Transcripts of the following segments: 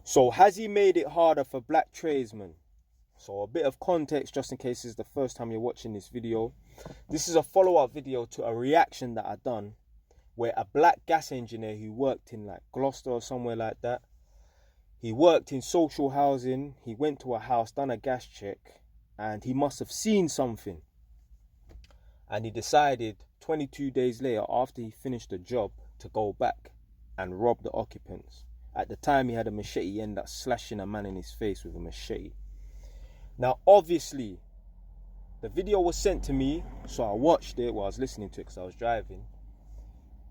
So has he made it harder for black tradesmen? So a bit of context, just in case this is the first time you're watching this video. This is a follow-up video to a reaction that I done where a black gas engineer who worked in like Gloucester or somewhere like that, he worked in social housing, he went to a house, done a gas check, and he must have seen something. And he decided 22 days later, after he finished the job, to go back and rob the occupants. At the time, he had a machete. He ended up slashing a man in his face with a machete. Now, obviously, the video was sent to me, so I watched it while I was listening to it because I was driving.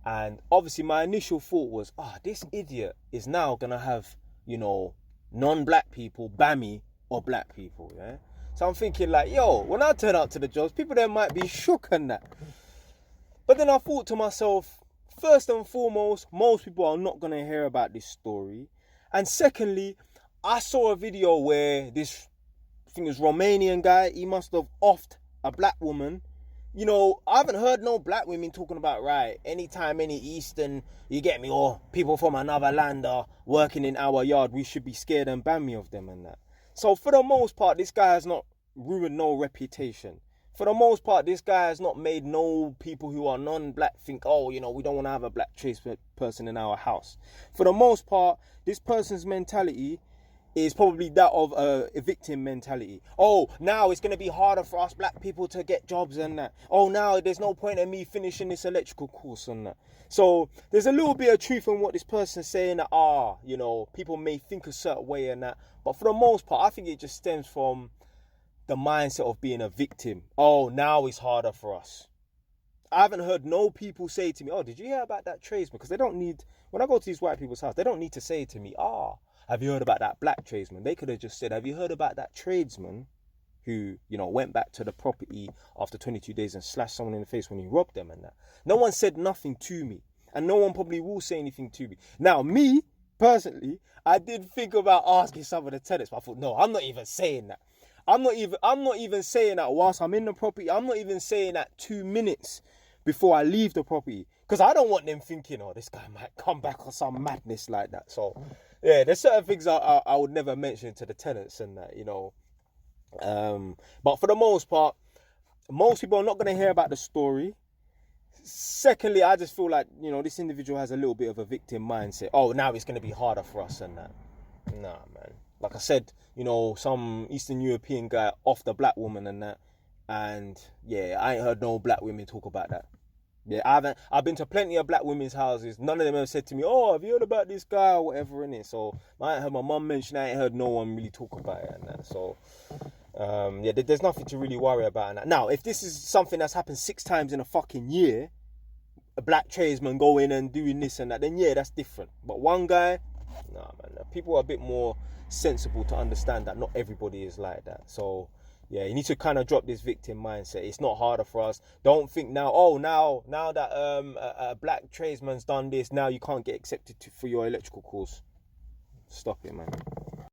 And obviously, my initial thought was, this idiot is now going to have, non-black people bammy or black people, yeah? So I'm thinking like, yo, when I turn out to the jobs, people there might be shook and that. But then I thought to myself, first and foremost, most people are not going to hear about this story. And secondly, I saw a video where this, I think it was Romanian guy, he must have offed a black woman. I haven't heard no black women talking about, right, anytime any Eastern, you get me, or people from another land are working in our yard, we should be scared and ban me of them and that. So for the most part, this guy has not ruined no reputation. For the most part, this guy has not made no people who are non-black think, we don't want to have a black trace person in our house. For the most part, this person's mentality is probably that of a victim mentality. Oh, now it's going to be harder for us black people to get jobs and that. Oh, now there's no point in me finishing this electrical course and that. So there's a little bit of truth in what this person's saying that, people may think a certain way and that. But for the most part, I think it just stems from the mindset of being a victim. Oh, now it's harder for us. I haven't heard no people say to me, did you hear about that tradesman? Because they don't need, when I go to these white people's house, they don't need to say to me, have you heard about that black tradesman? They could have just said, have you heard about that tradesman who, went back to the property after 22 days and slashed someone in the face when he robbed them and that. No one said nothing to me. And no one probably will say anything to me. Now, me, personally, I did think about asking some of the tenants, but I thought, no, I'm not even saying that. I'm not even saying that whilst I'm in the property. I'm not even saying that 2 minutes before I leave the property. Because I don't want them thinking, this guy might come back or some madness like that. So, yeah, there's certain things I would never mention to the tenants and that, But for the most part, most people are not going to hear about the story. Secondly, I just feel like, this individual has a little bit of a victim mindset. Oh, now it's going to be harder for us and that. Nah, man. Like I said, some Eastern European guy off the black woman and that. And yeah, I ain't heard no black women talk about that. Yeah, I've been to plenty of black women's houses. None of them have said to me, have you heard about this guy or whatever in it? So I ain't heard my mum mention it. I ain't heard no one really talk about it and that. So there's nothing to really worry about in that. Now, if this is something that's happened 6 times in a fucking year, a black tradesman going and doing this and that, then yeah, that's different. But one guy, nah, man. People are a bit more sensible to understand that not everybody is like that. So yeah, you need to kind of drop this victim mindset. It's not harder for us. Don't think now, now that a black tradesman's done this, now you can't get accepted for your electrical course. Stop it, man.